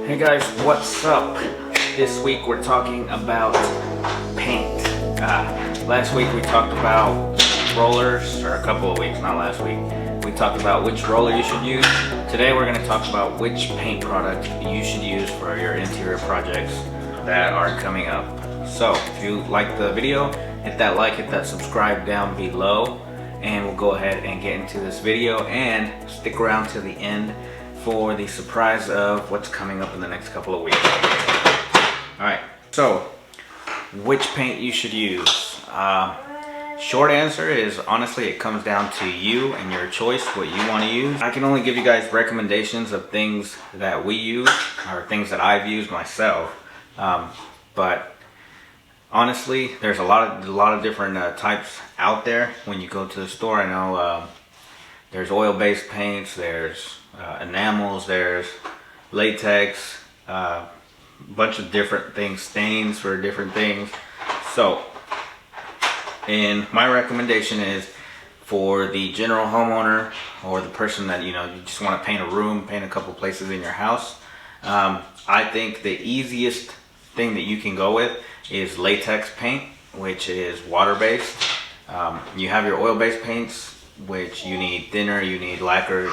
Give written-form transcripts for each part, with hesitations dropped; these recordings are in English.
Hey guys, what's up? This week we're talking about paint. Last week we talked about rollers, or a couple of weeks, not last week. We talked about which roller you should use. Today we're going to talk about which paint product you should use for your interior projects that are coming up. So if you like the video, hit that like, hit that subscribe down below, and we'll go ahead and get into this video, and stick around to the end for the surprise of what's coming up in the next couple of weeks. Alright, so which paint you should use? Short answer is honestly it comes down to you and your choice, what you want to use. I can only give you guys recommendations of things that we use or things that I've used myself, but honestly there's a lot of different types out there. When you go to the store, I know there's oil-based paints, there's enamels, there's latex, bunch of different things, stains for different things. So, and my recommendation is for the general homeowner or the person that you just want to paint a room, paint a couple places in your house. I think the easiest thing that you can go with is latex paint, which is water-based. You have your oil-based paints, which you need thinner, you need lacquer,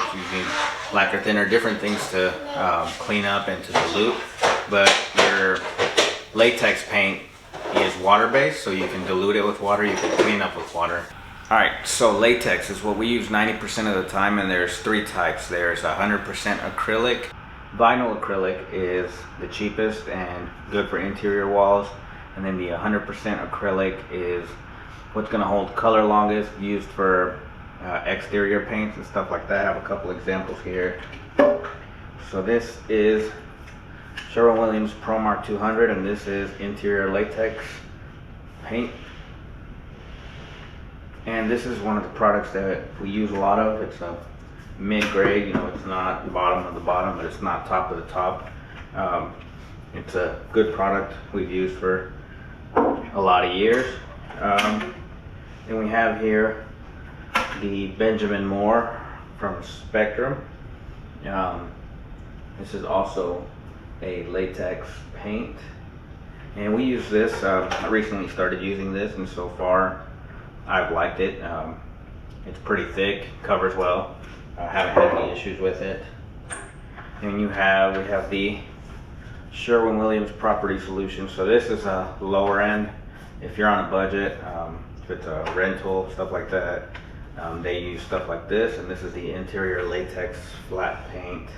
thinner, different things to clean up and to dilute. But your latex paint is water-based, so you can dilute it with water, you can clean up with water. Alright, so latex is what we use 90% of the time, and there's three types. There's 100% acrylic. Vinyl acrylic is the cheapest and good for interior walls, and then the 100% acrylic is what's going to hold color longest, used for exterior paints and stuff like that. I have a couple examples here. So this is Sherwin-Williams ProMark 200, and this is interior latex paint. And this is one of the products that we use a lot of. It's a mid-grade, it's not bottom of the bottom, but it's not top of the top. It's a good product we've used for a lot of years. Then we have here the Benjamin Moore from Spectrum. This is also a latex paint, and we use this. I recently started using this, and so far I've liked it. It's pretty thick, covers well. I haven't had any issues with it. And we have the Sherwin-Williams Property Solution. So this is a lower end. If you're on a budget, if it's a rental, stuff like that, they use stuff like this, and this is the interior latex flat paint.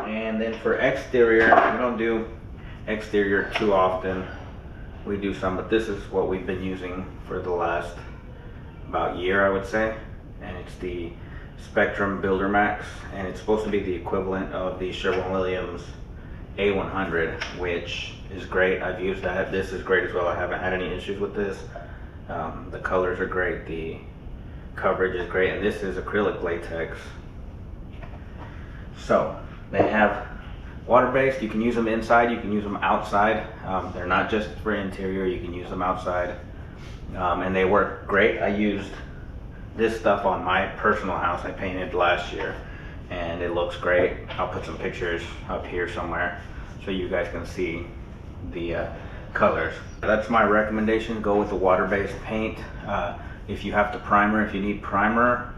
And then for exterior, we don't do exterior too often. We do some, but this is what we've been using for the last about year, I would say, and it's the Spectrum Builder Max, and it's supposed to be the equivalent of the Sherwin-Williams A100, which is great. I've used that. This is great as well. I haven't had any issues with this. The colors are great, the coverage is great, and this is acrylic latex. So they have water-based. You can use them inside, you can use them outside. They're not just for interior, you can use them outside, and they work great. I used this stuff on my personal house I painted last year, and it looks great. I'll put some pictures up here somewhere so you guys can see the colors. That's my recommendation. Go with the water-based paint. If you have to primer, if you need primer,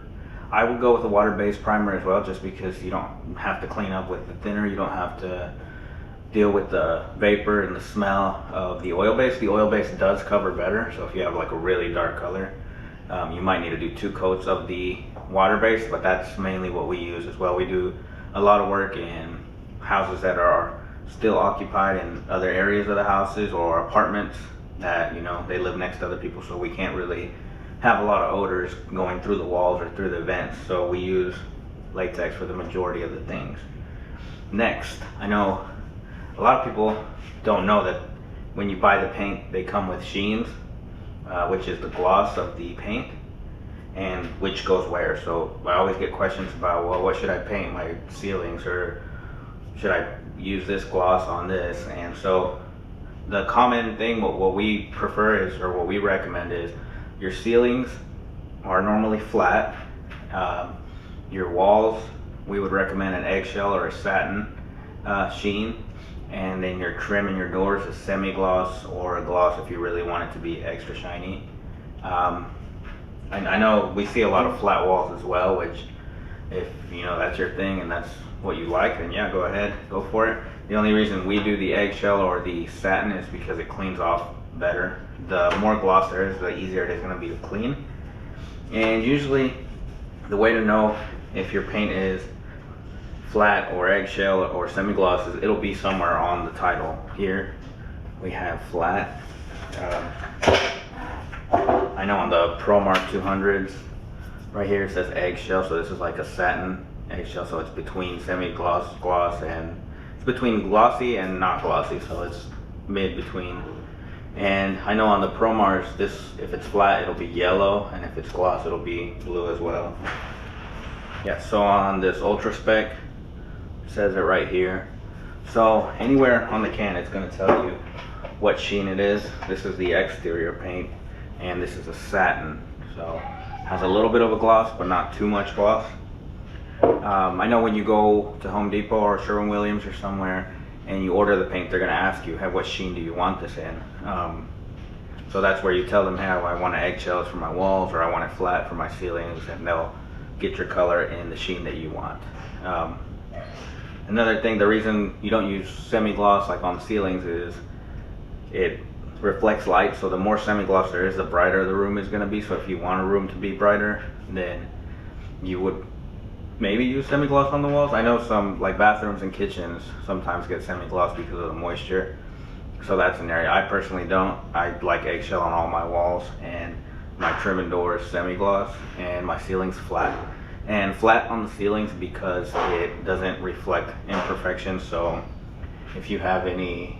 I would go with the water-based primer as well, just because you don't have to clean up with the thinner, you don't have to deal with the vapor and the smell of the oil-based. The oil-based does cover better, so if you have like a really dark color, you might need to do 2 coats of the water-based, but that's mainly what we use as well. We do a lot of work in houses that are still occupied in other areas of the houses, or apartments that they live next to other people, so we can't really have a lot of odors going through the walls or through the vents, so we use latex for the majority of the things. Next, I know a lot of people don't know that when you buy the paint, they come with Sheens, which is the gloss of the paint, and which goes where. So I always get questions about, well, what should I paint my ceilings, or should I use this gloss on this? And so the common thing, what we prefer is, or what we recommend is, your ceilings are normally flat, your walls we would recommend an eggshell or a satin sheen. And then your trim in your doors is semi-gloss or a gloss if you really want it to be extra shiny. I know we see a lot of flat walls as well, which if you know that's your thing and that's what you like, then yeah, go ahead, go for it. The only reason we do the eggshell or the satin is because it cleans off better. The more gloss there is, the easier it is going to be to clean. And usually the way to know if your paint is flat or eggshell or semi-gloss is it'll be somewhere on the title. Here we have flat. I know on the ProMark 200s right here it says eggshell, so this is like a satin eggshell, so it's between semi-gloss, gloss, and it's between glossy and not glossy, so it's mid between. And I know on the ProMars, this, if it's flat it'll be yellow, and if it's gloss it'll be blue as well. Yeah, so on this Ultra Spec, it says it right here. So anywhere on the can it's going to tell you what sheen it is. This is the exterior paint, and this is a satin, so has a little bit of a gloss but not too much gloss. I know when you go to Home Depot or Sherwin-Williams or somewhere and you order the paint, they're going to ask you, hey, what sheen do you want this in? So that's where you tell them, hey, I want eggshells for my walls, or I want it flat for my ceilings, and they'll get your color in the sheen that you want. Another thing, the reason you don't use semi-gloss like on ceilings is it reflects light, so the more semi-gloss there is, the brighter the room is going to be. So if you want a room to be brighter, then you would maybe use semi-gloss on the walls. I know some like bathrooms and kitchens sometimes get semi-gloss because of the moisture, so that's an area. I personally don't. I like eggshell on all my walls, and my trim and door is semi-gloss, and my ceiling's flat. And flat on the ceilings because it doesn't reflect imperfections. So if you have any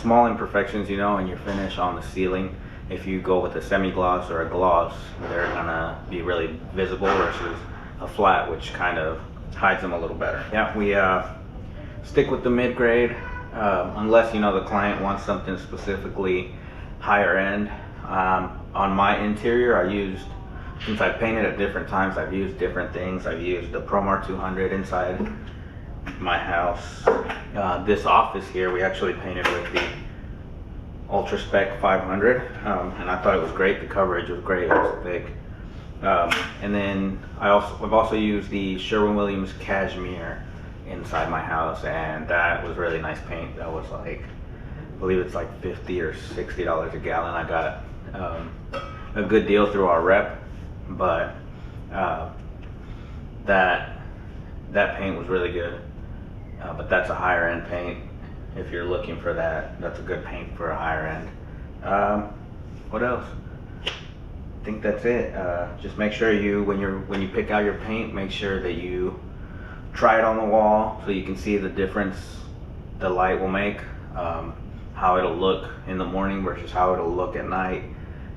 small imperfections, you know, in your finish on the ceiling, if you go with a semi-gloss or a gloss, they're gonna be really visible versus a flat, which kind of hides them a little better. Yeah, we stick with the mid-grade unless, you know, the client wants something specifically higher end. On my interior, since I painted at different times, I've used different things. I've used the ProMar 200 inside my house. This office here, we actually painted with the Ultra Spec 500, and I thought it was great. The coverage was great. It was thick. And then I've also used the Sherwin-Williams Cashmere inside my house, and that was really nice paint. That was like, I believe it's like $50 or $60 a gallon. I got a good deal through our rep, but that paint was really good. But that's a higher end paint. If you're looking for that, that's a good paint for a higher end. What else? I think that's it. Just make sure when you pick out your paint, make sure that you try it on the wall so you can see the difference the light will make, how it'll look in the morning versus how it'll look at night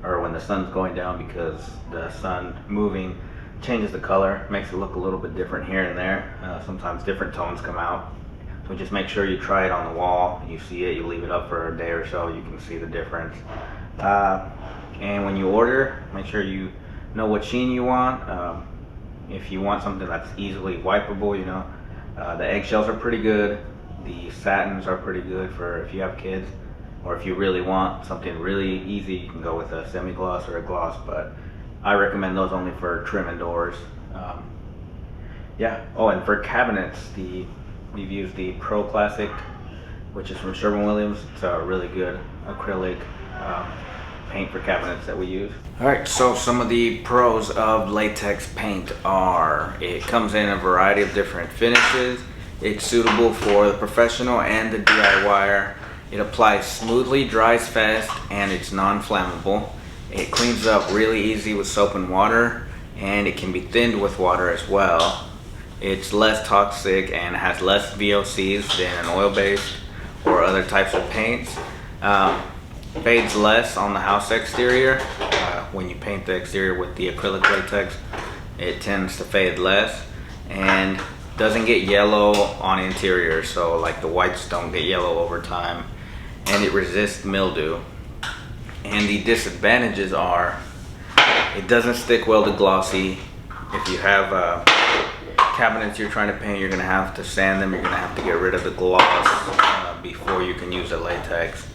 or when the sun's going down, because the sun moving changes the color, makes it look a little bit different here and there. Sometimes different tones come out. So just make sure you try it on the wall, you see it, you leave it up for a day or so, you can see the difference. And when you order, make sure you know what sheen you want. If you want something that's easily wipeable, you know, the eggshells are pretty good. The satins are pretty good for if you have kids, or if you really want something really easy, you can go with a semi-gloss or a gloss, but I recommend those only for trim and doors. Yeah. Oh, and for cabinets, we've used the Pro Classic, which is from Sherwin-Williams. It's a really good acrylic paint for cabinets that we use. All right, so some of the pros of latex paint are it comes in a variety of different finishes. It's suitable for the professional and the DIYer. It applies smoothly, dries fast, and it's non-flammable. It cleans up really easy with soap and water, and it can be thinned with water as well. It's less toxic and has less VOCs than an oil-based or other types of paints. Fades less on the house exterior. When you paint the exterior with the acrylic latex, it tends to fade less and doesn't get yellow on interior, so like the whites don't get yellow over time, and it resists mildew. And the disadvantages are it doesn't stick well to glossy. If you have cabinets you're trying to paint, you're gonna have to sand them. You're gonna have to get rid of the gloss before you can use the latex.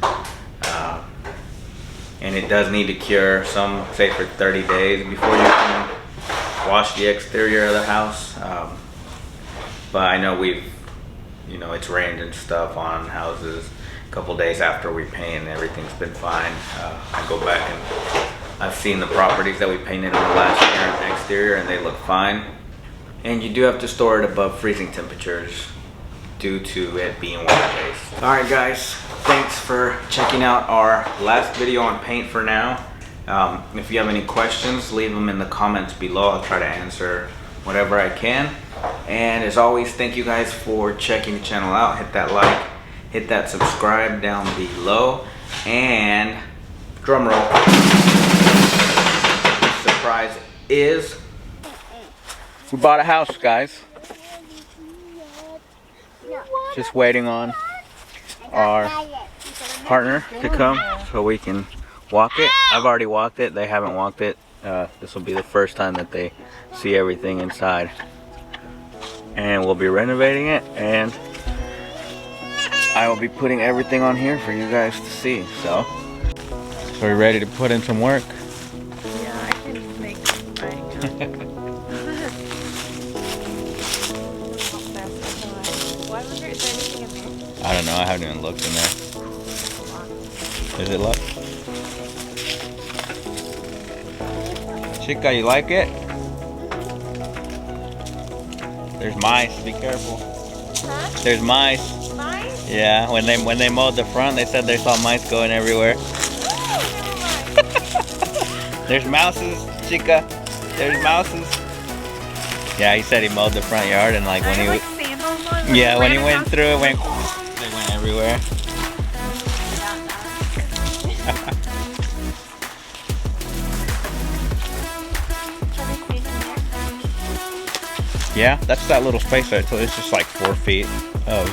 And it does need to cure, some say for 30 days before you can wash the exterior of the house. But I know it's rained and stuff on houses a couple days after we paint and everything's been fine. I go back and I've seen the properties that we painted in the last year on the exterior and they look fine. And you do have to store it above freezing temperatures due to it being water-based. Alright guys, thanks for checking out our last video on paint for now. If you have any questions, leave them in the comments below. I'll try to answer whatever I can. And as always, thank you guys for checking the channel out. Hit that like, hit that subscribe down below, and drum roll. The surprise is we bought a house, guys. Just waiting on our partner to come so we can walk it. I've already walked it. They haven't walked it. This will be the first time that they see everything inside. And we'll be renovating it, and I will be putting everything on here for you guys to see. So we're ready to put in some work. Yeah, I can make mine. I wonder, is there anything in there? I don't know. I haven't even looked in there. Is it locked? Chica, you like it? There's mice. Be careful. Huh? There's mice. Mice? Yeah. When they mowed the front, they said they saw mice going everywhere. Oh, never mind. There's mouses, Chica. There's mouses. Yeah, he said he mowed the front yard, and like when he like sandals on when he went through it, they went everywhere. Yeah, that's that little space there. So it's just like 4 feet of